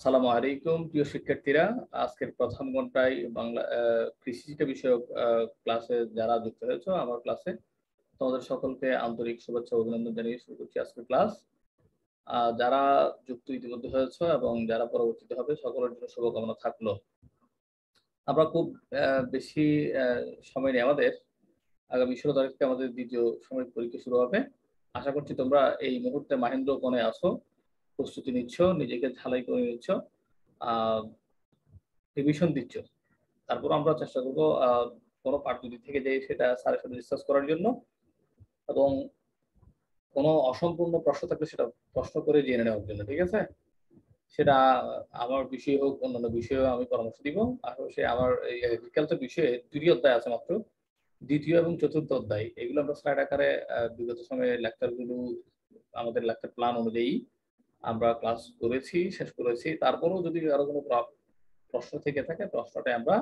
আসসালামু আলাইকুম প্রিয় শিক্ষার্থীরা, আজকের প্রথম ঘন্টায় বাংলা কৃষিশিক্ষা বিষয়ক ক্লাসে যারা যুক্ত হয়েছে আমার ক্লাসে তোমাদের সকলকে আন্তরিক শুভেচ্ছা অভিনন্দন জানিয়ে শুরু করছি আজকের ক্লাস। যারা যুক্ত ইতিমধ্যে হয়েছে এবং যারা পরবর্তীতে হবে সকলের জন্য শুভকামনা থাকলো। আমরা খুব বেশি সময় নেই, আমাদের আগামী 16 তারিখ থেকে আমাদের দ্বিতীয় সাময়িক পরীক্ষা শুরু হবে। আশা করছি তোমরা এই মুহূর্তে মাহেন্দ্র কোণে আসো, প্রস্তুতি নিচ্ছ, নিজেকে ঝালাই করে নিচ্ছ, রিভিশন দিচ্ছ। তারপর আমরা চেষ্টা করবো কোনো পার্ট যদি থেকে যায় সেটা স্যারের সাথে ডিসকাস করার জন্য, এবং কোনো অসম্পূর্ণ প্রশ্ন থাকলে সেটা প্রশ্ন করে জেনে নেওয়ার জন্য। ঠিক আছে, সেটা আমার বিষয় হোক অন্যান্য বিষয়েও আমি পরামর্শ দিব। আর সে আমার এই এগ্রিকালচার বিষয়ে 2টি অধ্যায় আছে মাত্র, দ্বিতীয় এবং চতুর্থ অধ্যায়। এগুলো আমরা স্লাইড আকারে বিগত সময়ে লেকচারগুলো আমাদের লেকচার প্ল্যান অনুযায়ী আমরা ক্লাস করেছি, শেষ করেছি। তারপরেও যদি আরো কোনো প্রশ্ন থেকে থাকে প্রশ্নটা আমরা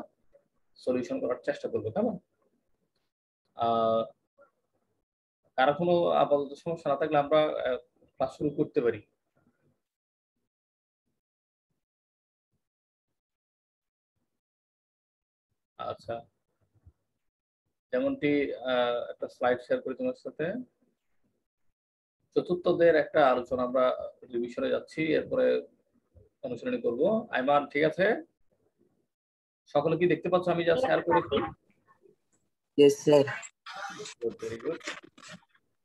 সলিউশন করার চেষ্টা করবো। কেমন? কারো কোনো আপাতত সমস্যা না থাকলে আমরা ক্লাস শুরু করতে পারি। আচ্ছা, যেমনটি একটা স্লাইড শেয়ার করি তোমার সাথে। চতুর্থদের একটা আলোচনা আমরা রিভিশনে যাচ্ছি, এরপরে অনুশীলনী করব। আইমান, ঠিক আছে? সকলে কি দেখতে পাচ্ছ আমি যা শেয়ার করেছি? Yes, sir. Very good.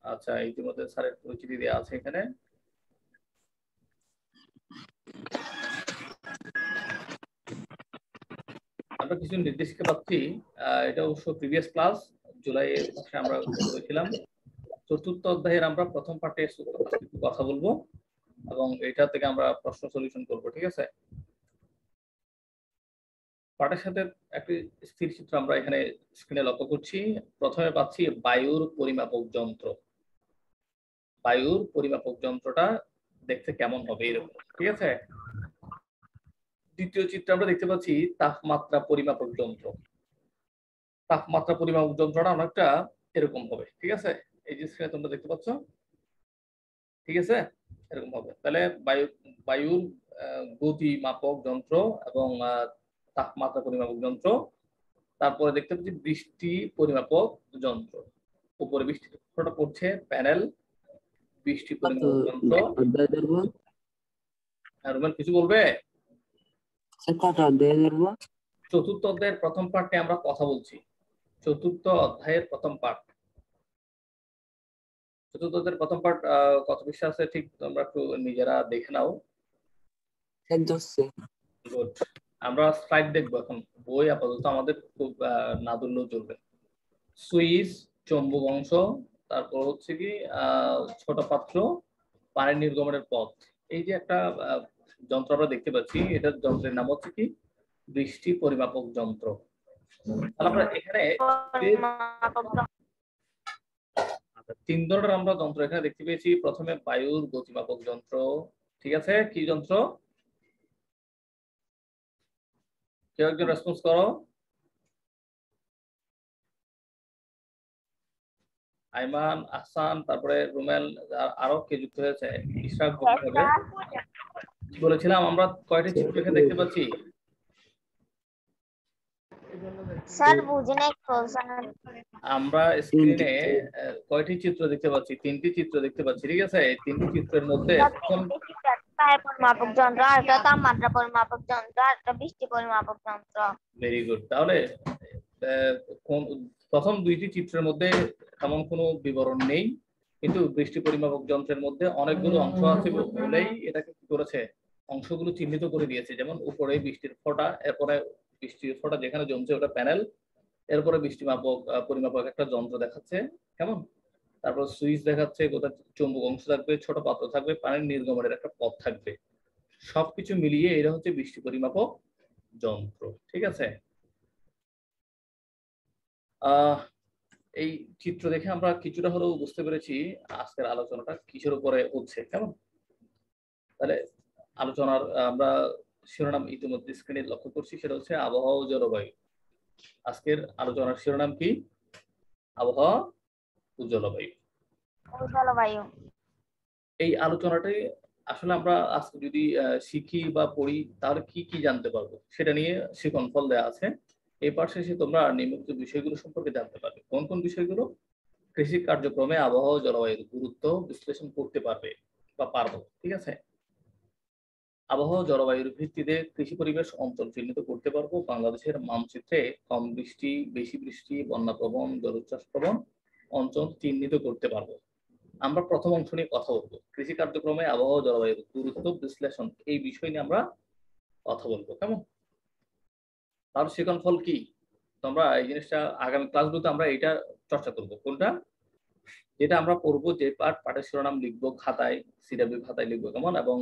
আচ্ছা, ইতিমধ্যে স্যারের পরিচিতি দেওয়া আছে এখানে। আমরা কিছু নির্দেশিকা পাচ্ছি, এটা অবশ্য প্রিভিয়াস ক্লাস জুলাই মাসে আমরা করেছিলাম। চতুর্থ অধ্যায়ের আমরা প্রথম পার্টে কথা বলবো এবং এটা থেকে আমরা প্রশ্ন সলিউশন করব। ঠিক আছে, পার্টের সাথে একটি স্থির চিত্র আমরা এখানে স্ক্রিনে লক্ষ্য করছি। প্রথমে পাচ্ছি বায়ুর পরিমাপক যন্ত্র। বায়ুর পরিমাপক যন্ত্রটা দেখতে কেমন হবে এরকম। ঠিক আছে, দ্বিতীয় চিত্রে আমরা দেখতে পাচ্ছি তাপমাত্রা পরিমাপক যন্ত্র। তাপমাত্রা পরিমাপক যন্ত্রটা অনেকটা এরকম হবে। ঠিক আছে, এই যে স্ক্রিনে তোমরা দেখতে পাচ্ছ, ঠিক আছে, এরকম হবে। তাহলে বায়ুর গতি মাপক যন্ত্র এবং তাপমাত্রা পরিমাপক যন্ত্র। তারপরে দেখতে পাচ্ছি বৃষ্টি পরিমাপক যন্ত্র। উপরে বৃষ্টিটা পড়ছে, প্যানেল, বৃষ্টি পরিমাপক যন্ত্র। রুমেল কিছু বলবে? চতুর্থ অধ্যায়ের প্রথম পার্টে আমরা কথা বলছি। চতুর্থ অধ্যায়ের প্রথম পার্ট, চতুর্থ অধ্যায়ের প্রথম পার্ট কত পৃষ্ঠা আছে ঠিক তোমরা একটু নিজেরা দেখে নাও। গুড, আমরা স্লাইড দেখবো এখন। বই আপাতত আমাদের খুব না ধরলেও চলবে। সুইচ, চৌম্বক অংশ, তারপর হচ্ছে কি ছোট পাত্র, পানি নির্গমনের পথ। এই যে একটা যন্ত্র আমরা দেখতে পাচ্ছি, এটার যন্ত্রের নাম হচ্ছে কি বৃষ্টি পরিমাপক যন্ত্র। আমরা এখানে 3 ধরনের আমরা যন্ত্র এখানে দেখতে পেয়েছি। প্রথমে বায়ুর গতিমাপক যন্ত্র। ঠিক আছে, কি যন্ত্র? কেউ একজন রেসপন্স করো। আইমান, আহসান, তারপরে রুমেল, আরো কে যুক্ত হয়েছে? ইশরাক যুক্ত হবে। কি বলেছিলাম আমরা কয়টি চিত্র এখানে দেখতে পাচ্ছি? স্যার বুঝি নাই তো স্যার। আমরা স্ক্রিনে কয়টি চিত্র দেখতে পাচ্ছি? 3টি চিত্র দেখতে পাচ্ছি। ঠিক আছে, এই 3টি চিত্রের মধ্যে পরিমাপক যন্ত্র, আর একটা তাপমাত্রা পরিমাপক যন্ত্র, আর একটা বৃষ্টি পরিমাপক যন্ত্র। Very good. তাহলে প্রথম 2টি চিত্রের মধ্যে তেমন কোনো বিবরণ নেই, কিন্তু বৃষ্টি পরিমাপক যন্ত্রের মধ্যে অনেকগুলো অংশ আছে বলেই এটাকে কি করেছে, অংশগুলো চিহ্নিত করে দিয়েছে। যেমন উপরে বৃষ্টির ফোঁটা, এরপরে বৃষ্টির ফোঁটা যেখানে জমছে ওটা প্যানেল, এরপরে বৃষ্টি মাপক পরিমাপক একটা যন্ত্র দেখাচ্ছে। কেমন? তারপর সুইচ দেখাচ্ছে, কোথায় চৌম্বক অংশ থাকবে, ছোট পাত্র থাকবে, পানির নির্গমনের একটা পথ থাকবে। সবকিছু মিলিয়ে এটা হচ্ছে বৃষ্টি পরিমাপক যন্ত্র। ঠিক আছে, এই চিত্র দেখে আমরা কিছুটা হলেও বুঝতে পেরেছি আজকের আলোচনাটা কিসের উপরে হচ্ছে। কেমন? তাহলে আলোচনার আমরা শিরোনাম ইতিমধ্যে স্ক্রিনে লক্ষ্য করছি, সেটা হচ্ছে আবহাওয়া ও জলবায়ু। আজকের আলোচনার শিরোনাম কি? আবহাওয়া ও জলবায়ু। জলবায়ু। এই আলোচনাটি আসলে আমরা আজকে যদি শিখি বা পড়ি তাহলে কি কি জানতে পারবো সেটা নিয়ে শিক্ষণফল দেওয়া আছে। এই পাঠ শেষে তোমরা নিম্নোক্ত বিষয়গুলো সম্পর্কে জানতে পারবে। কোন কোন বিষয়গুলো? কৃষি কার্যক্রমে আবহাওয়া ও জলবায়ুর গুরুত্ব বিশ্লেষণ করতে পারবে বা পারবো, ঠিক আছে। আবহাওয়া জলবায়ুর ভিত্তিতে কৃষি পরিবেশ অঞ্চল চিহ্নিত করতে পারবো। বাংলাদেশের মানচিত্রে কম বৃষ্টি, বেশি বৃষ্টি, বন্যাপ্রবণ, জলোচ্ছ্বাস প্রবণ অঞ্চল চিহ্নিত করতে পারবো। আমরা প্রথম অংশ নিয়ে কথা বলবো, কৃষি কার্যক্রমে আবহাওয়া জলবায়ুর গুরুত্ব বিশ্লেষণ, এই বিষয় নিয়ে আমরা কথা বলবো, কেমন? তার শিক্ষণফল কি? তোমরা এই জিনিসটা আগামী ক্লাসগুলোতে আমরা এটা চর্চা করবো। কোনটা? যেটা আমরা পড়বো, যে পাঠের শিরোনাম লিখবো খাতায়, সিডব্লিউ খাতায় লিখবো, কেমন, এবং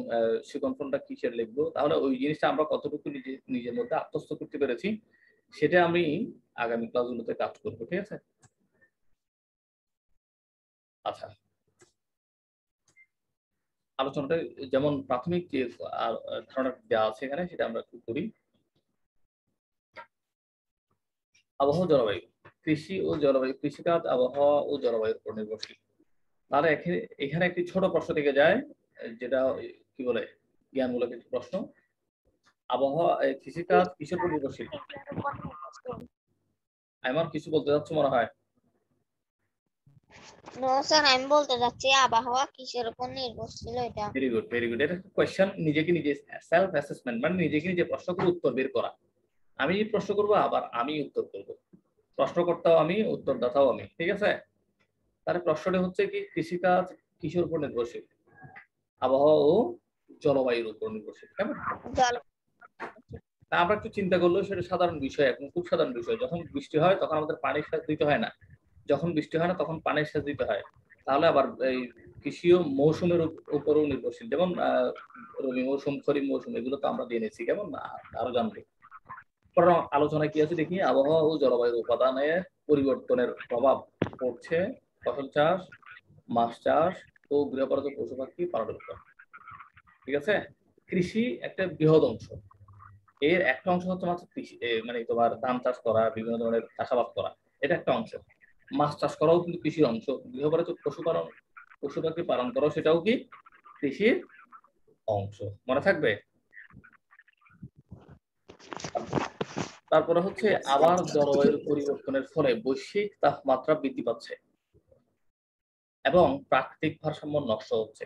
শিক্ষণফলটা কিসের লিখবো, তাহলে ওই জিনিসটা আমরা কতটুকু নিজের মধ্যে আত্মস্থ করতে পেরেছি সেটা আমি আগামী ক্লাসগুলোতে কাজ করবো, ঠিক আছে। আচ্ছা, আলোচনাটা যেমন প্রাথমিক যে ধারণা দেওয়া আছে এখানে সেটা আমরা একটু করি। আবহাওয়া জলবায়ু, কৃষি ও জলবায়ু, কৃষিকাজ আবহাওয়া ও জলবায়ুর উপর নির্ভরশীল। তাহলে এখানে একটি ছোট প্রশ্ন থেকে যায়, যেটা কি বলে জ্ঞানমূলক একটি প্রশ্ন। আবহাওয়া কৃষিকাজ কিসের উপর নির্ভরশীল? আমার কিছু বলতে যাচ্ছ মনে হয়। নো স্যার, আমি বলতে যাচ্ছি আবহাওয়া কিসের উপর নির্ভরশীল এটা। Very good, very good. এটা কোয়েশ্চেন, নিজেকে নিজে সেলফ অ্যাসেসমেন্ট, মানে নিজেকে নিজে প্রশ্ন করে উত্তর বের করা। আমি প্রশ্ন করব, আবার আমি উত্তর করব। প্রশ্নকর্তাও আমি, উত্তরদাতাও আমি, ঠিক আছে। তাহলে প্রশ্নটা হচ্ছে কি, কৃষিকাজ কিসের উপর নির্ভরশীল? আবহাওয়া ও জলবায়ুর উপর নির্ভরশীল, কেমন? আমরা একটু চিন্তা করলো, সেটা সাধারণ বিষয়, এখন খুব সাধারণ বিষয়। যখন বৃষ্টি হয় তখন আমাদের পানির সেচ দিতে হয় না, যখন বৃষ্টি হয় না তখন পানির সেচ দিতে হয়। তাহলে আবার এই কৃষিও মৌসুমের উপরও নির্ভরশীল, যেমন রবি মৌসুম, খরিফ মৌসুম, এগুলো তো আমরা দিয়ে নিচ্ছি, কেমন, আরো জানবো। পরে আলোচনায় কি আছে দেখি, আবহাওয়া ও জলবায়ুর উপাদানের পরিবর্তনের প্রভাব পড়ছে ফসল চাষ, মাছ চাষ ও গৃহপালিত পশু পাখি পালনের উপর, ঠিক আছে। কৃষি একটা বৃহৎ অংশ, এর একটা অংশ হচ্ছে মাত্র কৃষি, মানে তোমার ধান চাষ করা, বিভিন্ন ধরনের চাষাবাদ করা, এটা একটা অংশ। মাছ চাষ করাও কিন্তু কৃষির অংশ। গৃহপালিত পশুপালন, পশু পাখি পালন করাও সেটাও কি কৃষির অংশ, মনে থাকবে। তারপরে হচ্ছে আবার জলবায়ুর পরিবর্তনের ফলে বৈশ্বিক তাপমাত্রা বৃদ্ধি পাচ্ছে এবং প্রাকৃতিক ভারসাম্য নষ্ট হচ্ছে।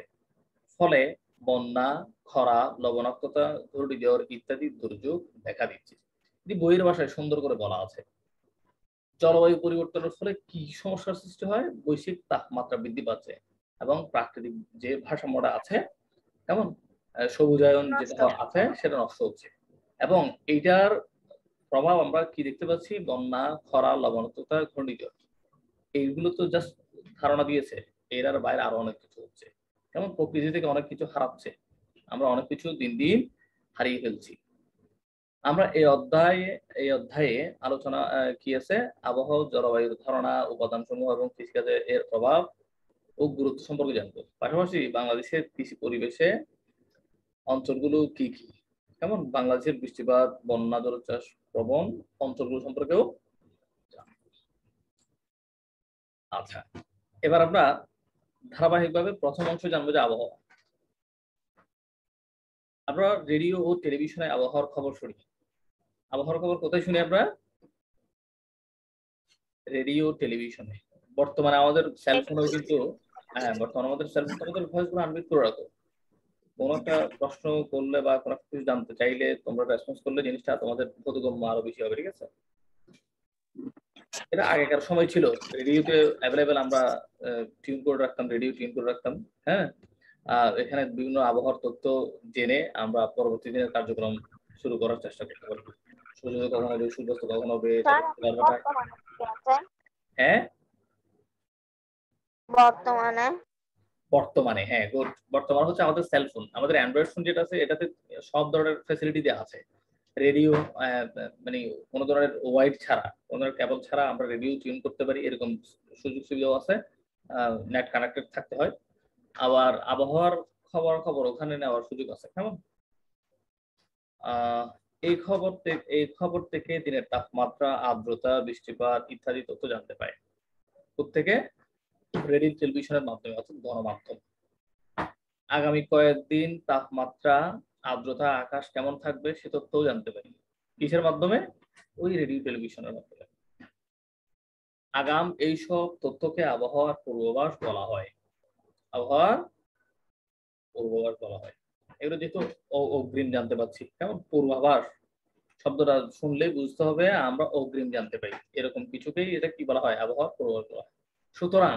ফলে বন্যা, খরা, লবণাক্ততা, ঘূর্ণিঝড় ইত্যাদি দুর্যোগ দেখা দিচ্ছে। বইয়ের ভাষায় সুন্দর করে বলা আছে, জলবায়ু পরিবর্তনের ফলে কি সমস্যার সৃষ্টি হয়? বৈশ্বিক তাপমাত্রা বৃদ্ধি পাচ্ছে এবং প্রাকৃতিক যে ভারসাম্যটা আছে, কেমন, সবুজায়ন যেটা আছে সেটা নষ্ট হচ্ছে। এবং এইটার প্রভাব আমরা কি দেখতে পাচ্ছি? বন্যা, খরা, লবণাক্ততা, ঘূর্ণিঝড়, এইগুলো তো জাস্ট ধারণা দিয়েছে, এর আর বাইরে আরো অনেক কিছু হচ্ছে। যেমন প্রকৃতি থেকে অনেক কিছু হারাচ্ছে, আমরা অনেক কিছু দিন দিন হারিয়ে ফেলছি। আমরা এই অধ্যায়ে আলোচনা কি আছে, আবহাওয়া জলবায়ুর ধারণা, উপাদান সমূহ এবং কৃষিকাজে এর প্রভাব ও গুরুত্ব সম্পর্কে জানবো। পাশাপাশি বাংলাদেশের কৃষি পরিবেশে অঞ্চলগুলো কি কি, যেমন বাংলাদেশের বৃষ্টিপাত, বন্যা, জলোচ্ছ্বাস প্রবণ অঞ্চলগুলো সম্পর্কেও জানবো। আচ্ছা, এবার আমরা ধারাবাহিকভাবে প্রথম অংশ জানবো যে আবহাওয়া। আমরা রেডিও ও টেলিভিশনে আবহাওয়ার খবর শুনি। আবহাওয়ার খবর কোথায় শুনি আমরা? রেডিও, টেলিভিশনে। বর্তমানে আমাদের সেলফোনেও কিন্তু, হ্যাঁ, বর্তমানে আমাদের সেলফোন, তোমাদের ভয়েস গুলো আনমিউট করে রাখো। কোন একটা প্রশ্ন করলে বা কোনো কিছু জানতে চাইলে তোমরা রেসপন্স করলে জিনিসটা তোমাদের বোধগম্য আরো বেশি হবে, ঠিক আছে। এটা আগেকার সময় ছিল, রেডিওতে অ্যাভেলেবেল, আমরা টিউন করে রাখতাম, রেডিও টিউন করে রাখতাম, হ্যাঁ। আর এখানে বিভিন্ন আবহাওয়ার তথ্য জেনে আমরা পরবর্তী দিনের কার্যক্রম শুরু করার চেষ্টা করতে পারবো। সূর্য কখন হবে, সূর্যাস্ত কখন হবে, হ্যাঁ বর্তমানে, হ্যাঁ গুড। বর্তমানে হচ্ছে আমাদের সেলফোন, আমাদের অ্যান্ড্রয়েড ফোন যেটা আছে এটাতে সব ধরনের ফ্যাসিলিটি দেওয়া আছে। রেডিও, মানে কোনো ধরনের ওয়াইড ছাড়া, কোনো ধরনের কেবল ছাড়া আমরা রেডিও টিউন করতে পারি, এরকম সুযোগ সুবিধাও আছে। নেট কানেক্টেড থাকতে হয়। আবার আবহাওয়ার খবর ওখানে নেওয়ার সুযোগ আছে, কেমন। এই খবর থেকে দিনের তাপমাত্রা, আর্দ্রতা, বৃষ্টিপাত ইত্যাদি তথ্য জানতে পায়। কোত্থেকে? রেডিও, টেলিভিশনের মাধ্যমে, অর্থাৎ গণমাধ্যম। আগামী কয়েকদিন তাপমাত্রা, আর্দ্রতা, আকাশ কেমন থাকবে সে তথ্যও জানতে পারি। কিসের মাধ্যমে? ওই রেডিও টেলিভিশনের মাধ্যমে। আগাম এইসব তথ্যকে আবহাওয়ার পূর্বাভাস বলা হয়। আবহাওয়ার পূর্বাভাস বলা হয়। এগুলো যেহেতু অগ্রিম জানতে পারছি, কেমন পূর্বাভাস শব্দটা শুনলেই বুঝতে হবে আমরা অগ্রিম জানতে পাই, এরকম কিছুকেই এটা কি বলা হয়? আবহাওয়ার পূর্বাভাস বলা হয়। সুতরাং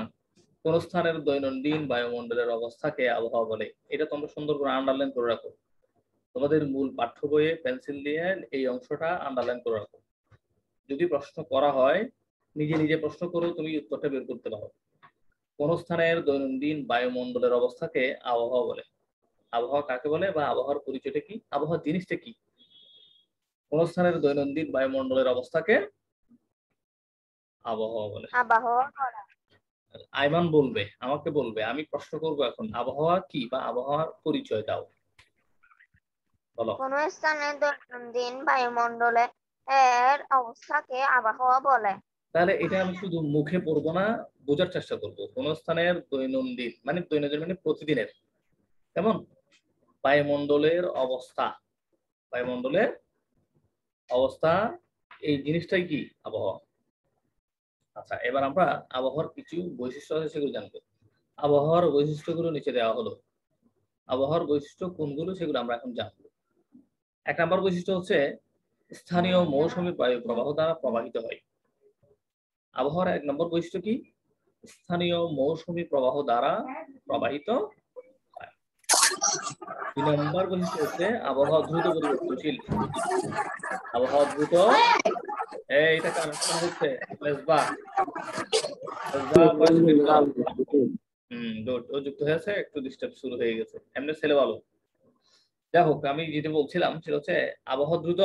কোন স্থানের দৈনন্দিন বায়ুমণ্ডলের অবস্থাকে আবহাওয়া বলে, এটা তোমরা সুন্দর করে আন্ডারলাইন করে রাখো। তোমাদের মূল পাঠ্য বইয়ে পেন্সিল দিয়ে এই অংশটা আন্ডারলাইন করে রাখো। যদি প্রশ্ন করা হয় নিজে নিজে প্রশ্ন করেও তুমি উত্তরটা বের করতে পারো। কোন স্থানের দৈনন্দিন বায়ুমণ্ডলের অবস্থাকে আবহাওয়া বলে। আবহাওয়া কাকে বলে বা আবহাওয়ার পরিচয়টা কি? আবহাওয়া জিনিসটা কি? কোন স্থানের দৈনন্দিন বায়ুমণ্ডলের অবস্থাকে আবহাওয়া বলে। আবহাওয়া আইমান বলবে, আমাকে বলবে, আমি প্রশ্ন করবো এখন, আবহাওয়া কি বা আবহাওয়ার পরিচয় দাও, বলো। কোন স্থানের দৈনন্দিন বায়ুমণ্ডলের অবস্থাকে আবহাওয়া বলে। তাহলে এটা আমি শুধু মুখে পড়বো না, বোঝার চেষ্টা করবো। কোন স্থানের দৈনন্দিন মানে দৈনন্দিন মানে প্রতিদিনের, কেমন বায়ুমণ্ডলের অবস্থা, বায়ুমণ্ডলের অবস্থা, এই জিনিসটাই কি? আবহাওয়া। আচ্ছা, এবার আমরা আবহাওয়ার কিছু বৈশিষ্ট্য আছে সেগুলো জানবো। আবহাওয়ার বৈশিষ্ট্যগুলো নিচে দেওয়া হলো। আবহাওয়ার বৈশিষ্ট্য কোনগুলো সেগুলো আমরা এখন জানবো। 1 নম্বর বৈশিষ্ট্য হচ্ছে স্থানীয় মৌসুমী বায়ু প্রবাহ দ্বারা প্রবাহিত হয়। আবহাওয়ার 1 নম্বর বৈশিষ্ট্য কি? স্থানীয় মৌসুমী প্রবাহ দ্বারা প্রবাহিত হয়। 2 নম্বর বৈশিষ্ট্য হচ্ছে আবহাওয়া দ্রুত পরিবর্তনশীল। আবহাওয়া দ্রুত, এইটা কানেকশন হচ্ছে মেজবা, গুড, ও যুক্ত হয়েছে, একটু ডিস্টার্ব শুরু হয়ে গেছে, এমনি ছেলে ভালো। যাই হোক, আমি যেটা বলছিলাম সেটা হচ্ছে আবহাওয়া দ্রুত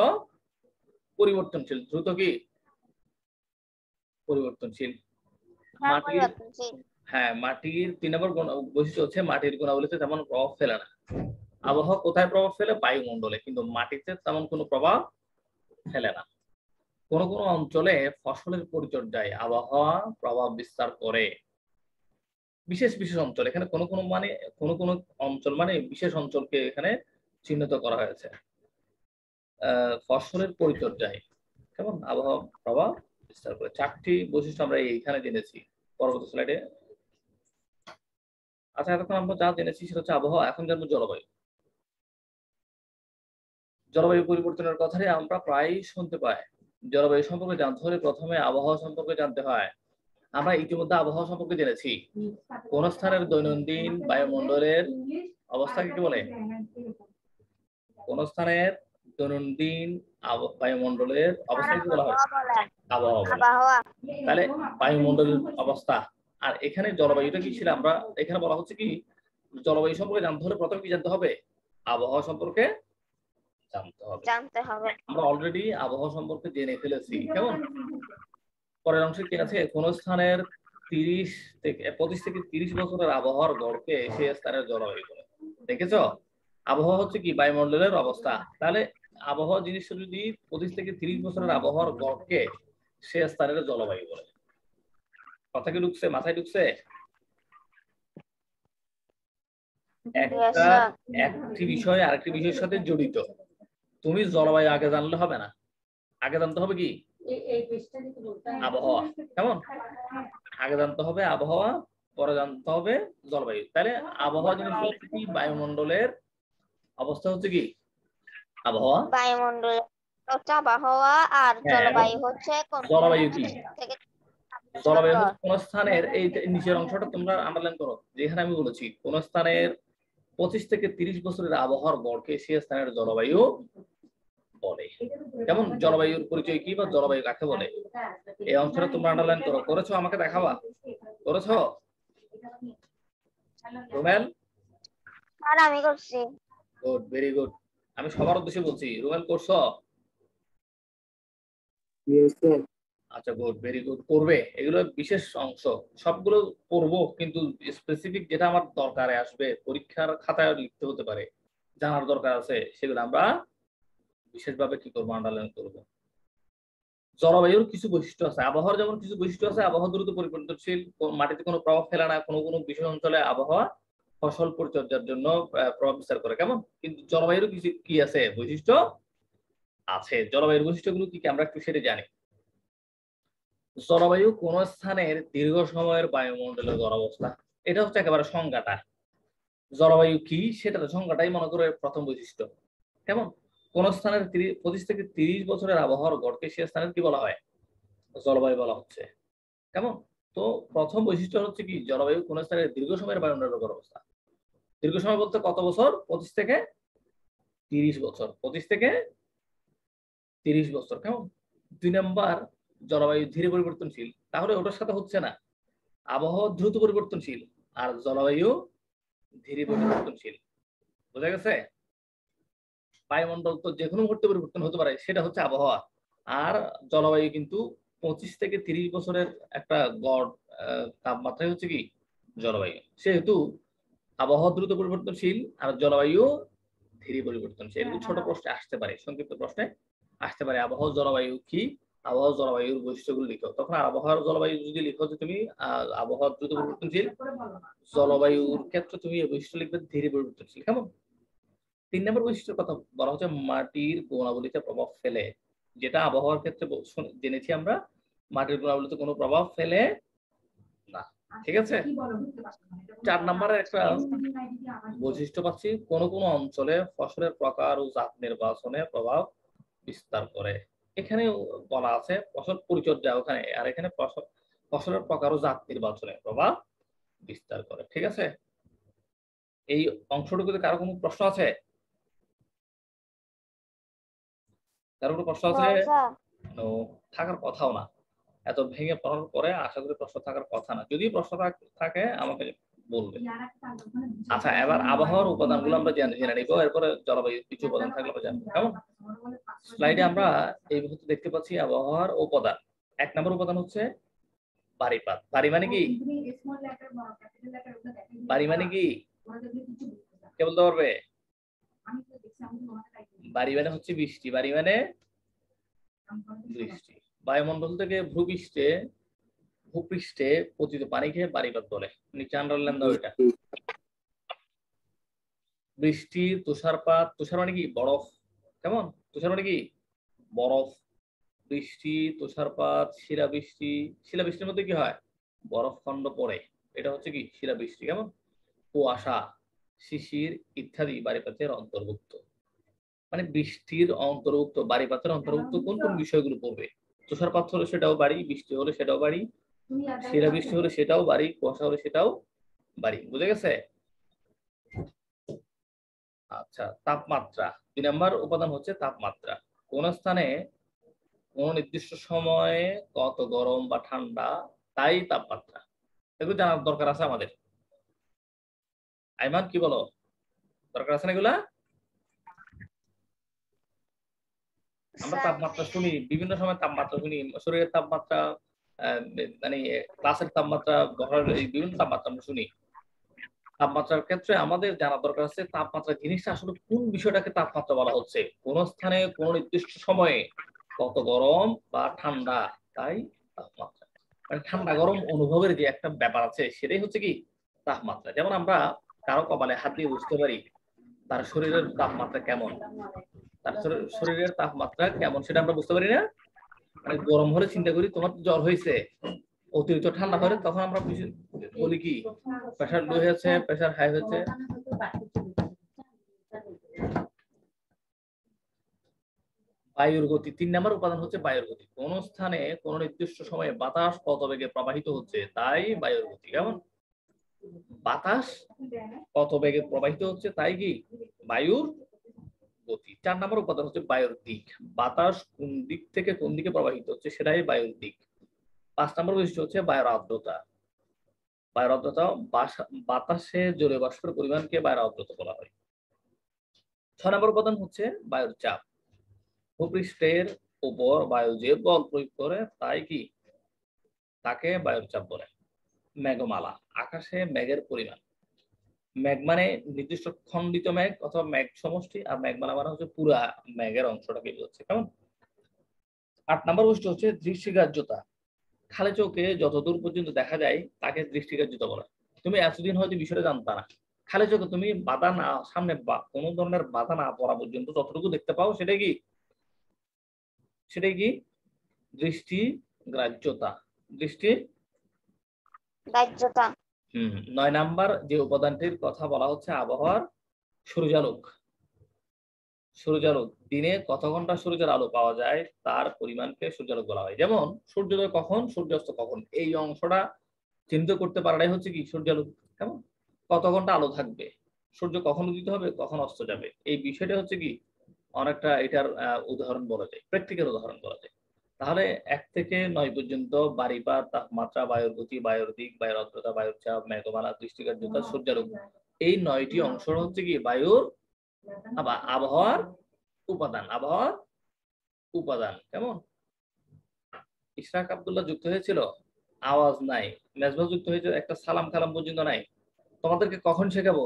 পরিবর্তনশীল। দ্রুত কি? পরিবর্তনশীল। মাটির, হ্যাঁ, মাটির 3 নম্বর বৈশিষ্ট্য হচ্ছে মাটির গুণাবলীতে তেমন প্রভাব ফেলে না। আবহাওয়া কোথায় প্রভাব ফেলে? বায়ুমণ্ডলে, কিন্তু মাটিতে তেমন কোনো প্রভাব ফেলে না। কোন কোন অঞ্চলে ফসলের পরিচর্যায় আবহাওয়া প্রভাব বিস্তার করে। বিশেষ বিশেষ অঞ্চল, এখানে কোন কোন মানে কোন কোন অঞ্চল মানে বিশেষ অঞ্চলকে এখানে চিহ্নিত করা হয়েছে। ফসলের পরিচর্যায় কেমন আবহাওয়া প্রভাব বিস্তার করে। 4টি বৈশিষ্ট্য আমরা এইখানে জেনেছি। পরবর্তী স্লাইডে। আচ্ছা, এতক্ষণ আমরা যা জেনেছি সেটা হচ্ছে আবহাওয়া। এখন জানবো জলবায়ু। জলবায়ু পরিবর্তনের কথাই আমরা প্রায়ই শুনতে পাই। জলবায়ু সম্পর্কে জানতে হলে প্রথমে আবহাওয়া সম্পর্কে জানতে হয়। আমরা ইতিমধ্যে আবহাওয়া সম্পর্কে জেনেছি। কোন স্থানের দৈনন্দিন বায়ুমণ্ডলের অবস্থাকে কি বলে? কোন স্থানের দৈনন্দিন বায়ুমণ্ডলের অবস্থাকে বলা হয় আবহাওয়া। তাহলে বায়ুমণ্ডলের অবস্থা। আর এখানে জলবায়ুটা কি ছিল? আমরা এখানে বলা হচ্ছে কি জলবায়ু সম্পর্কে জানতে হলে প্রথমে কি জানতে হবে? আবহাওয়া সম্পর্কে জানতে হবে। আমরা অলরেডি আবহাওয়া সম্পর্কে জেনে ফেলেছি, কেমন? পরের অংশে কি আছে? কোন স্থানের 25 থেকে 30 বছরের আবহাওয়ার গড়কে সেই স্থানের জলবায়ু বলে। দেখেছো? আবহাওয়া হচ্ছে কি? বায়ুমণ্ডলের অবস্থা। তাহলে আবহাওয়া জিনিসটা যদি 25 থেকে 30 বছরের আবহাওয়ার গড়কে সে স্থানের জলবায়ু বলে। কথা কি ঢুকছে? মাথায় ঢুকছে? একটি বিষয় আরেকটি বিষয়ের সাথে জড়িত। তুমি জলবায়ু আগে জানলে হবে না, আগে জানতে হবে কি? আবহাওয়া। কেমন? আগে জানতে হবে আবহাওয়া, পরে জানতে হবে জলবায়ু। তাহলে আবহাওয়া জিনিস হচ্ছে কি? বায়ুমণ্ডলের অবস্থা হচ্ছে কি? আবহাওয়া। বায়ুমণ্ডল হচ্ছে আবহাওয়া, আর জলবায়ু হচ্ছে জলবায়ু কি? জলবায়ু হচ্ছে কোন স্থানের, এই নিচের অংশটা তোমরা আন্ডারলাইন করো, যেখানে আমি বলেছি কোন স্থানের 25 থেকে 30 বছরের আবহাওয়ার গড়কে সে স্থানের জলবায়ু বলে। যেমন জলবায়ুর পরিচয় কি বা জলবায়ু কাকে বলে, এই অংশটা তোমরা আন্ডারলাইন করো। করেছো? আমাকে দেখাবা। করেছো? রুমেল? আর আমি করছি। Good, very good. আমি সবার উদ্দেশ্যে বলছি। রুমেল করছো? Yes, sir. আচ্ছা, গুড, ভেরি গুড। করবে, এগুলো বিশেষ অংশ, সবগুলো পড়বো, কিন্তু স্পেসিফিক যেটা আমার দরকারে আসবে, পরীক্ষার খাতায় লিখতে হতে পারে, জানার দরকার আছে, সেগুলো আমরা বিশেষভাবে কি করবো? আন্ডারলাইন করবো। জলবায়ুর কিছু বৈশিষ্ট্য আছে, আবহাওয়ার যেমন কিছু বৈশিষ্ট্য আছে। আবহাওয়া দ্রুত পরিবর্তনশীল, মাটিতে কোনো প্রভাব ফেলে না, কোনো কোনো বিশেষ অঞ্চলে আবহাওয়া ফসল পরিচর্যার জন্য প্রভাব বিস্তার করে। কেমন? কিন্তু জলবায়ুর কিছু কি আছে? বৈশিষ্ট্য আছে। জলবায়ুর বৈশিষ্ট্যগুলো কি আমরা একটু সেটা জানি। জলবায়ু কোন স্থানের দীর্ঘ সময়ের বায়ুমণ্ডলের গড় অবস্থা। এটা হচ্ছে একেবারে সংজ্ঞাটা। জলবায়ু কি সেটার সংজ্ঞাটাই মনে করে প্রথম বৈশিষ্ট্য। কেমন? কোন স্থানের 25 থেকে 30 বছরের আবহাওয়ার গড়কে সে স্থানের কি বলা হয়? জলবায়ু বলা হচ্ছে। কেমন? তো প্রথম বৈশিষ্ট্য হচ্ছে কি জলবায়ু কোন স্থানের দীর্ঘ সময়ের বায়ুমণ্ডলের গড় অবস্থা। দীর্ঘ সময় বলতে কত বছর? 25 থেকে 30 বছর। 25 থেকে 30 বছর। কেমন? 2 নাম্বার জলবায়ু ধীরে পরিবর্তনশীল। তাহলে ওটার সাথে হচ্ছে না। আবহাওয়া দ্রুত পরিবর্তনশীল আর জলবায়ু ধীরে পরিবর্তনশীল। বোঝা গেছে? বায়ুমণ্ডল তো যে কোনো মুহূর্তে পরিবর্তন হতে পারে, সেটা হচ্ছে আবহাওয়া। আর জলবায়ু কিন্তু 25 থেকে 30 বছরের একটা গড় তাপমাত্রাই হচ্ছে কি জলবায়ু। সেহেতু আবহাওয়া দ্রুত পরিবর্তনশীল আর জলবায়ু ধীরে পরিবর্তনশীল। ছোট প্রশ্নে আসতে পারে, সংক্ষিপ্ত প্রশ্নে আসতে পারে আবহাওয়া জলবায়ু কি, আবহাওয়া জলবায়ুর বৈশিষ্ট্যগুলো লিখো। তখন আবহাওয়ার জলবায়ু যদি লিখো যে তুমি আবহাওয়া দ্রুত পরিবর্তনশীল, জলবায়ুর ক্ষেত্রে তুমি এই বৈশিষ্ট্য লিখবে ধীরে পরিবর্তনশীল। কেমন? 3 নম্বর বৈশিষ্ট্যের কথা বলা হচ্ছে মাটির গুণাবলীতে প্রভাব ফেলে। যেটা আবহাওয়ার ক্ষেত্রে জেনেছি আমরা, মাটির গুণাবলীতে কোনো প্রভাব ফেলে না। ঠিক আছে? 4 নম্বরের একটা বৈশিষ্ট্য পাচ্ছি, কোন কোন অঞ্চলে ফসলের প্রকার ও জাত নির্বাচনে প্রভাব বিস্তার করে। এখানে বলা আছে ফসল পরিচর্যা ওখানে, আর এখানে ফসলের প্রকার ও জাত নির্বাচনে প্রভাব বিস্তার করে। ঠিক আছে? এই অংশটুকুতে কারো কোনো প্রশ্ন আছে? কারো কোনো প্রশ্ন আছে? থাকার কথাও না। এত ভেঙে পড়ার পরে আশা করি প্রশ্ন থাকার কথা না। যদি প্রশ্ন থাকে আমাকে বলবে। আচ্ছা, এবার আবহাওয়ার উপাদানগুলো আমরা জেনে নিব, এরপরে জলবায়ুর কিছু উপাদান থাকলে আমরা জানবো। কেমন? স্লাইডে আমরা এই মুহূর্তে দেখতে পাচ্ছি আবহাওয়ার উপাদান। 1 নম্বর উপাদান হচ্ছে বারিপাত। বারি মানে কি? বারি মানে কি? কে বলতে পারবে? বারি মানে হচ্ছে বৃষ্টি। বারি মানে বৃষ্টি। বায়ুমণ্ডল থেকে ভূপৃষ্ঠে পতিত পানিকে বারিপাত বলে। নিচে আন্ডারলাইন দাও এটা। বৃষ্টি, তুষারপাত, তুষার মানে কি? বরফ। কেমন? তুষার মানে কি? বরফ। বৃষ্টি, তুষারপাত, শিলাবৃষ্টি। শিলাবৃষ্টির মধ্যে কি হয়? বরফ খণ্ড পড়ে, এটা হচ্ছে কি শিলাবৃষ্টি। কেমন? কুয়াশা, শিশির ইত্যাদি বারিপাতের অন্তর্ভুক্ত। মানে বৃষ্টির অন্তর্ভুক্ত, বারিপাতের অন্তর্ভুক্ত কোন কোন বিষয়গুলো পড়বে? তুষারপাত হলে সেটাও বাড়ি, বৃষ্টি হলে সেটাও বাড়ি, শিলাবৃষ্টি হলে সেটাও বাড়ি, কুয়াশা হলে সেটাও বাড়ি। বুঝে গেছে? আচ্ছা, তাপমাত্রা। 2 নম্বর উপাদান হচ্ছে তাপমাত্রা। কোন স্থানে কোন নির্দিষ্ট সময়ে কত গরম বা ঠান্ডা, তাই তাপমাত্রা। এগুলো জানার দরকার আছে আমাদের। আইমান কি বলো? দরকার আছে না এগুলা? আমরা তাপমাত্রা শুনি, বিভিন্ন সময় তাপমাত্রা শুনি, শরীরের তাপমাত্রা, মানে ক্লাসের তাপমাত্রা, ঘরের এই বিভিন্ন তাপমাত্রা আমরা শুনি। তাপমাত্রার ক্ষেত্রে আমাদের জানা দরকার আছে তাপমাত্রা জিনিসটা আসলে কোন বিষয়টাকে তাপমাত্রা বলা হচ্ছে। কোন স্থানে কোন নির্দিষ্ট সময়ে কত গরম বা ঠান্ডা, তাই তাপমাত্রা। মানে ঠান্ডা গরম অনুভবের যে একটা ব্যাপার আছে, সেটাই হচ্ছে কি তাপমাত্রা। যেমন আমরা কারো কপালে হাত দিয়ে বুঝতে পারি তার শরীরের তাপমাত্রা কেমন, তার শরীরের তাপমাত্রা কেমন সেটা আমরা বুঝতে পারি না। মানে গরম হলে চিন্তা করি তোমার জ্বর হয়েছে, অতিরিক্ত ঠান্ডা হলে তখন আমরা বলি কি প্রেসার লো হয়েছে, প্রেসার হাই হয়েছে। বায়ুর গতি। 3 নম্বর উপাদান হচ্ছে বায়ুর গতি। কোন স্থানে কোন নির্দিষ্ট সময়ে বাতাস কত বেগে প্রবাহিত হচ্ছে, তাই বায়ুর গতি। কেমন? বাতাস কত বেগে প্রবাহিত হচ্ছে, তাই কি বায়ুর গতি। 4 নম্বর উপাদান হচ্ছে বায়ুর দিক। বাতাস কোন দিক থেকে কোন দিকে প্রবাহিত হচ্ছে, সেটাই বায়ুর দিক। 5 নম্বর বৈশিষ্ট্য হচ্ছে বায়ুর আর্দ্রতা। বায়ুর আর্দ্রতা, বাতাসে জলীয় বাষ্পের পরিমাণকে বায়ুর আর্দ্রতা বলা হয়। 6 নম্বর উপাদান হচ্ছে বায়ুর চাপ। ভূপৃষ্ঠের উপর বায়ু যে বল প্রয়োগ করে তাই কি তাকে বায়ুর চাপ বলে। মেঘমালা, আকাশে মেঘের পরিমাণ। মেঘ মানে নির্দিষ্ট খণ্ডিত মেঘ অথবা মেঘ সমষ্টি, আর মেঘমালা মানে হচ্ছে পুরা মেঘের অংশটাকে বোঝাচ্ছে। কেমন? 8 নম্বর বৈশিষ্ট্য হচ্ছে দৃষ্টিগ্রাহ্যতা। খালি চোখে যত দূর পর্যন্ত দেখা যায় তাকে দৃষ্টিগ্রাহ্যতা বলে। তুমি এতদিন হয়তো বিষয়টা জানতা না, খালি চোখে তুমি বাধা না সামনে কোনো ধরনের বাধা না পড়া পর্যন্ত যতটুকু দেখতে পাও সেটাই কি দৃষ্টি গ্রাহ্যতা। দৃষ্টি গ্রাহ্যতা। 9 নাম্বার যে উপাদানটির কথা বলা হচ্ছে আবহাওয়ার সূর্যালোক। সূর্যালোক দিনে কত ঘন্টা সূর্যের আলো পাওয়া যায় তার পরিমাণকে সূর্যালোক বলা হয়। যেমন সূর্যোদয় কখন, সূর্যাস্ত কখন, এই অংশটা চিহ্নিত করতে পারাটাই হচ্ছে কি সূর্যালোক। কেমন কত ঘন্টা আলো থাকবে, সূর্য কখন উদিত হবে, কখন অস্ত যাবে, এই বিষয়টা হচ্ছে কি অনেকটা এটার উদাহরণ বলা যায়, প্র্যাকটিক্যাল উদাহরণ বলা যায়। তাহলে 1 থেকে 9 পর্যন্ত বাড়িপাত, তাপমাত্রা, বায়ুর গতি, বায়ুর দিক, বায়ুর আর্দ্রতা, বায়ুর চাপ, মেঘমালা, দৃষ্টিগ্রাহ্যতা, সূর্যালোক, এই 9টি অংশ হচ্ছে কি বায়ুর আবহাওয়ার উপাদান। কেমন ইশরাক আব্দুল্লাহ যুক্ত হয়েছিল, আওয়াজ নাই। মেজবাহ যুক্ত হয়েছে, একটা সালাম কালাম পর্যন্ত নাই। তোমাদেরকে কখন শেখাবো?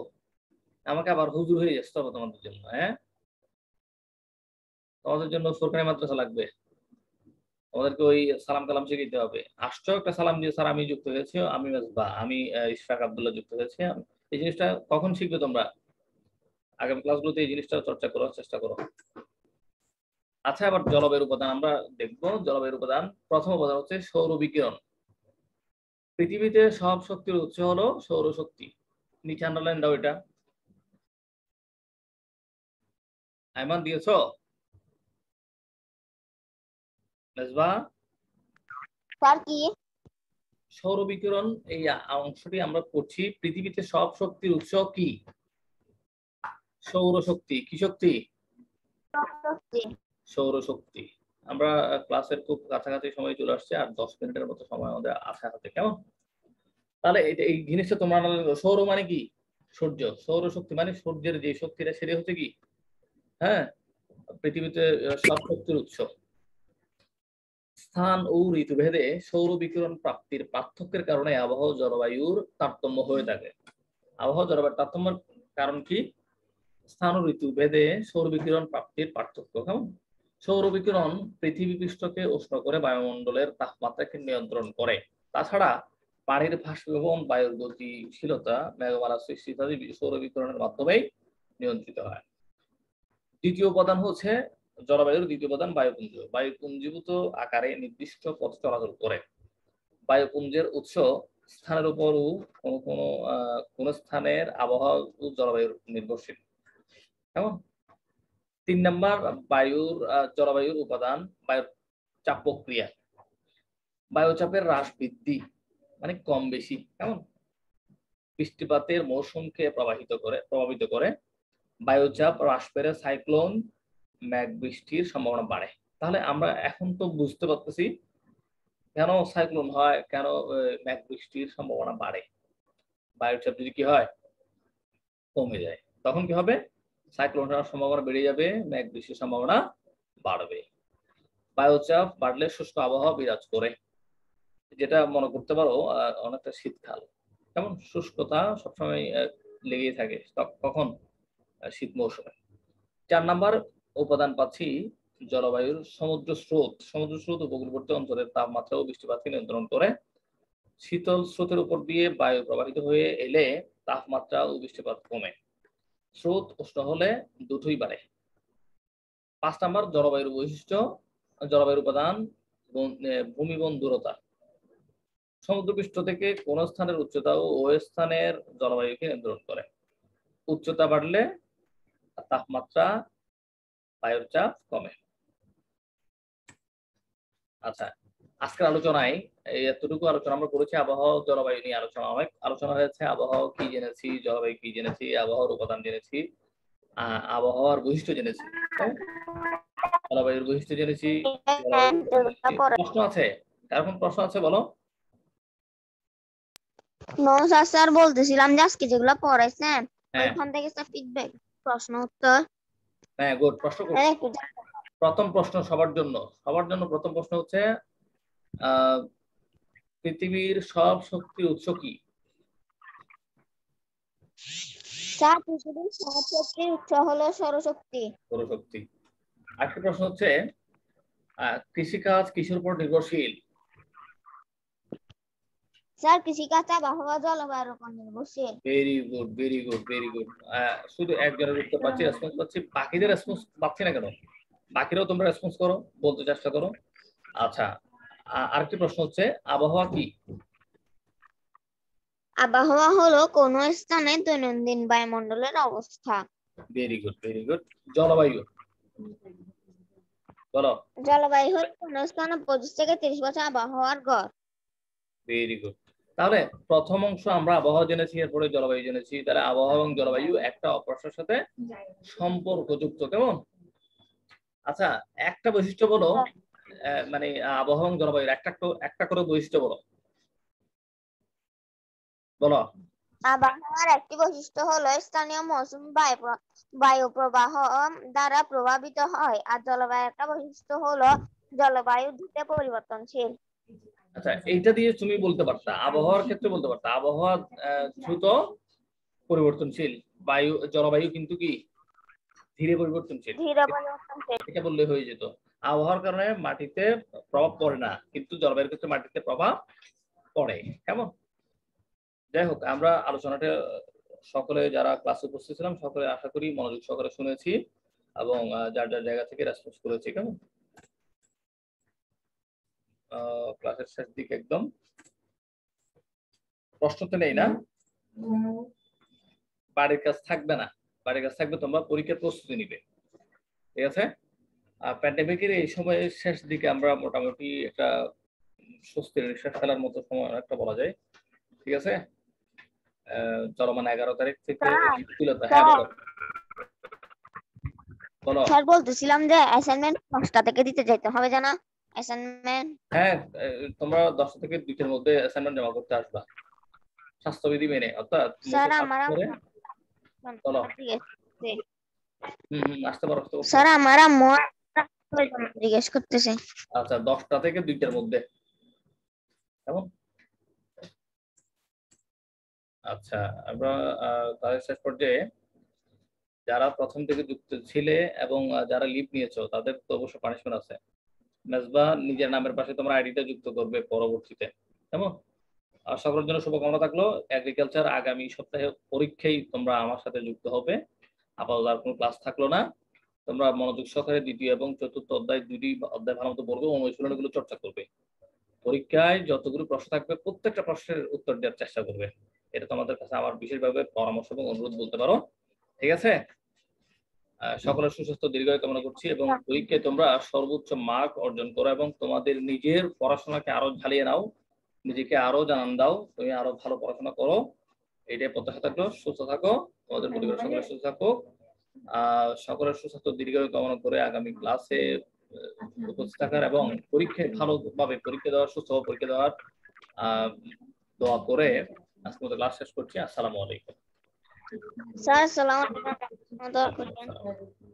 আমাকে আবার হুজুর হয়ে আসতে হবে তোমাদের জন্য। হ্যাঁ, তোমাদের জন্য সরকারি মাদ্রাসা লাগবে, তোমাদেরকে ওই সালাম কালাম শিখাইতে হবে। আসছো একটা সালাম দিয়ে, স্যার আমি যুক্ত হয়েছি, আমি মেজবাহ, আমি ইশরাক আব্দুল্লাহ যুক্ত হয়েছি। এই জিনিসটা কখন শিখবে তোমরা? আগামী ক্লাসগুলোতে এই জিনিসটা চর্চা করার চেষ্টা করো। আচ্ছা, এবার জলবায়ুর উপাদান আমরা দেখবো। জলবায়ুর উপাদান, প্রথম উপাদান হচ্ছে সৌর বিকিরণ। পৃথিবীতে সব শক্তির উৎস হলো সৌরশক্তি। নিচে আন্ডারলাইন দাও এটা। আইমান দিয়েছো? মেজবা, স্যার কি? সৌর বিকিরণ এই অংশটি আমরা পড়ছি। পৃথিবীতে সব শক্তির উৎস কি? সৌরশক্তি। কি শক্তি? সৌরশক্তি। আমরা ক্লাসের খুব কাছাকাছি সময় চলে আসছে, আর 10 মিনিটের মতো সময় আমাদের আছে হাতে। কেমন তাহলে এই জিনিসটা তোমরা, সৌর মানে কি? সূর্য। সৌরশক্তি মানে সূর্যের যে শক্তিটা, সেটা হচ্ছে কি হ্যাঁ পৃথিবীতে সব শক্তির উৎস। স্থান ও ঋতুভেদে সৌর বিকিরণ প্রাপ্তির পার্থক্যের কারণে আবহাওয়া জলবায়ুর তারতম্য হয়ে থাকে। আবহাওয়া জলবায়ুর তারতম্যের কারণ কি? স্থান ও ঋতুভেদে সৌর বিকিরণ প্রাপ্তির পার্থক্য। কেমন সৌর বিকিরণ পৃথিবী পৃষ্ঠকে উষ্ণ করে বায়ুমণ্ডলের তাপমাত্রাকে নিয়ন্ত্রণ করে। তাছাড়া পানির বাষ্পীভবন, বায়ুর গতিশীলতা, মেঘমালা সৃষ্টি ইত্যাদি সৌর বিকিরণের মাধ্যমেই নিয়ন্ত্রিত হয়। দ্বিতীয় উপাদান হচ্ছে জলবায়ুর দ্বিতীয় উপাদান বায়ুপুঞ্জ। বায়ুপুঞ্জীভূত আকারে নির্দিষ্ট পথ চলাচল করে। বায়ুপুঞ্জের উৎস স্থানের উপরও কোন স্থানের আবহাওয়া ও জলবায়ুর নির্ভরশীল। কেমন 3 নাম্বার জলবায়ুর উপাদান বায়ুর চাপ প্রক্রিয়া। বায়ুচাপের হ্রাস বৃদ্ধি মানে কম বেশি। কেমন বৃষ্টিপাতের মৌসুমকে প্রভাবিত করে। বায়ুচাপ হ্রাস পেলে সাইক্লোন, মেঘ বৃষ্টির সম্ভাবনা বাড়ে। তাহলে আমরা এখন তো বুঝতে পারতেছি কেন সাইক্লোন হয়, কেন মেঘ বৃষ্টির সম্ভাবনা বাড়ে। বায়ুচাপ যদি কি হয়, কমে যায়, তখন কি হবে? সাইক্লোন হওয়ার সম্ভাবনা বেড়ে যাবে, মেঘ বৃষ্টির সম্ভাবনা বাড়বে। বায়ুচাপ বাড়লে শুষ্ক আবহাওয়া বিরাজ করে, যেটা মনে করতে পারো অনেকটা শীতকাল। যেমন শুষ্কতা সবসময় লেগেই থাকে, কখন? শীত মৌসুমে। 4 নাম্বার উপাদান পাচ্ছি জলবায়ুর সমুদ্র স্রোত। সমুদ্র স্রোত উপকূলবর্তী অঞ্চলের তাপমাত্রা ও বৃষ্টিপাতকে নিয়ন্ত্রণ করে। শীতল স্রোতের উপর দিয়ে বায়ু প্রবাহিত হয়ে এলে তাপমাত্রা ও বৃষ্টিপাত কমে। স্রোত উষ্ণ হলে দুটোই বাড়ে। 5 নাম্বার জলবায়ুর বৈশিষ্ট্য, জলবায়ুর উপাদান ভূমিবন্দরতা। সমুদ্রপৃষ্ঠ থেকে কোন স্থানের উচ্চতা ও ওই স্থানের জলবায়ুকে নিয়ন্ত্রণ করে। উচ্চতা বাড়লে তাপমাত্রা, বায়ুর চাপ কমে। আচ্ছা, আজকের আলোচনায় এই এতটুকু আলোচনা আমরা করেছি। আবহাওয়া জলবায়ু নিয়ে অনেক আলোচনা হয়েছে। আবহাওয়া কি জেনেছি, জলবায়ু কি জেনেছি, আবহাওয়ার উপাদান জেনেছি, আবহাওয়ার বৈশিষ্ট্য জেনেছি, জলবায়ুর বৈশিষ্ট্য জেনেছি। প্রশ্ন আছে? কার কোন প্রশ্ন আছে বলো? স্যার বলতেছিলাম যে আজকে যেগুলো পড়াইছেন ওইখান থেকে ফিডব্যাক, প্রশ্ন উত্তর। হ্যাঁ, গুড। প্রশ্ন করুন। প্রথম প্রশ্ন সবার জন্য প্রথম প্রশ্ন হচ্ছে পৃথিবীর সব শক্তির উৎস কি? স্যার পৃথিবীর সব শক্তির উৎস হলো সৌরশক্তি। সৌরশক্তি। আরেকটা প্রশ্ন হচ্ছে কৃষিকাজ কিসের উপর নির্ভরশীল? স্যার কৃষিকাজ আবহাওয়া জলবায়ুর উপর নির্ভরশীল। Very good, very good, very good. শুধু একজনের উত্তর পাচ্ছি, রেসপন্স পাচ্ছি, বাকিদের রেসপন্স পাচ্ছি না কেন? বাকিরাও তোমরা রেসপন্স করো, বলতে চেষ্টা করো। আচ্ছা, আরেকটি প্রশ্ন হচ্ছে আবহাওয়া কি? আবহাওয়া হলো কোনো স্থানে দৈনন্দিন বায়ুমণ্ডলের অবস্থা। Very good, very good. জলবায়ু বলো। জলবায়ু হলো কোনো স্থানে 25 থেকে 30 বছর আবহাওয়ার গড়। Very good. তাহলে প্রথম অংশ আমরা আবহাওয়া জেনেছি, এরপরে জলবায়ু জেনেছি। তাহলে আবহাওয়া এবং জলবায়ু একটা অপরের সাথে সম্পর্কযুক্ত, কেমন? আচ্ছা, একটা বৈশিষ্ট্য বলো, মানে আবহাওয়া এবং জলবায়ুর একটা করে বৈশিষ্ট্য বলো, বলো। আবহাওয়ার একটি বৈশিষ্ট্য হলো স্থানীয় মৌসুমী বায়ু প্রবাহ দ্বারা প্রভাবিত হয়, আর জলবায়ুর একটা বৈশিষ্ট্য হলো জলবায়ু দ্রুত পরিবর্তনশীল। আচ্ছা, এইটা দিয়ে তুমি বলতে পারতা, আবহাওয়ার ক্ষেত্রে বলতে পারতা আবহাওয়া দ্রুত পরিবর্তনশীল, জলবায়ু কিন্তু কি ধীরে পরিবর্তনশীল। ধীরে পরিবর্তনশীল। এটা বললে হয়ে যেত। আবহাওয়ার কারণে মাটিতে প্রভাব পড়ে না, কিন্তু জলবায়ুর ক্ষেত্রে মাটিতে প্রভাব পড়ে, কেমন? যাই হোক, আমরা আলোচনাটা সকলে যারা ক্লাসে উপস্থিত ছিলাম সকলে আশা করি মনোযোগ সহকারে শুনেছি এবং যার যার জায়গা থেকে রেসপন্স করেছি, কেমন? ক্লাসের শেষ দিকে একদম। প্রশ্ন তো নেই না? বাড়ির কাজ থাকবে না, বাড়ির কাজ থাকবে, তোমরা পরীক্ষার প্রস্তুতি নিবে, ঠিক আছে? প্যান্ডেমিকের এই সময়ের শেষ দিকে আমরা মোটামুটি একটা স্বস্তির নিঃশ্বাস ফেলার মতো সময় একটা বলা যায়, ঠিক আছে? চলমান 11 তারিখ থেকে শিথিলতা। হ্যাঁ বলো, বলো। স্যার বলতেছিলাম যে অ্যাসাইনমেন্ট 10টা থেকে দিতে যেতে হবে জানা অ্যাসাইনমেন্ট। হ্যাঁ, তোমরা 10টা থেকে 2টার মধ্যে অ্যাসাইনমেন্ট জমা করতে আসবা স্বাস্থ্যবিধি মেনে, অর্থাৎ স্যার মুখে আমার করে। বলো। আসতে পারো। স্যার আমার আম্মু জিজ্ঞেস করতেছে। আচ্ছা, 10টা থেকে 2টার মধ্যে, কেমন? আচ্ছা, আমরা তাহলে শেষ পর্যায়ে যারা প্রথম থেকে যুক্ত ছিলে এবং যারা লিভ নিয়েছো তাদের তো অবশ্য পানিশমেন্ট আছে। মেজবা নিজের নামের পাশে তোমরা আইডিটা যুক্ত করবে পরবর্তীতে, কেমন? আর সকলের জন্য শুভকামনা থাকলো। এগ্রিকালচার আগামী সপ্তাহে পরীক্ষায় তোমরা আমার সাথে যুক্ত হবে। আপাতত আর কোনো ক্লাস থাকলো না। তোমরা মনোযোগ সহকারে দ্বিতীয় এবং চতুর্থ অধ্যায়, দুটি অধ্যায় ভালো মতো পড়বে, অনুশীলনগুলো চর্চা করবে। পরীক্ষায় যতগুলো প্রশ্ন থাকবে প্রত্যেকটা প্রশ্নের উত্তর দেওয়ার চেষ্টা করবে। এটা তোমাদের কাছে আমার বিশেষভাবে পরামর্শ এবং অনুরোধ বলতে পারো, ঠিক আছে? সকলের সুস্বাস্থ্য দীর্ঘায়ু কামনা করছি এবং পরীক্ষায় তোমরা সর্বোচ্চ মার্ক অর্জন করো এবং তোমাদের নিজের পড়াশোনাকে আরো ঝালিয়ে নাও, নিজেকে আরো জানান দাও, তুমি আরো ভালো পড়াশোনা করো। এটাই প্রত্যাশা থাকলো। সুস্থ থাকো, তোমাদের পরিবার সকলে সুস্থ থাকো। সকলের সুস্বাস্থ্য দীর্ঘায়ু কামনা করে আগামী ক্লাসে উপস্থিত থাকার এবং পরীক্ষায় ভালোভাবে পরীক্ষা দেওয়ার, সুস্থভাবে পরীক্ষা দেওয়ার দোয়া করে আজকে মতো ক্লাস শেষ করছি। আসসালামু আলাইকুম। স্যার আসসালামু আলাইকুম।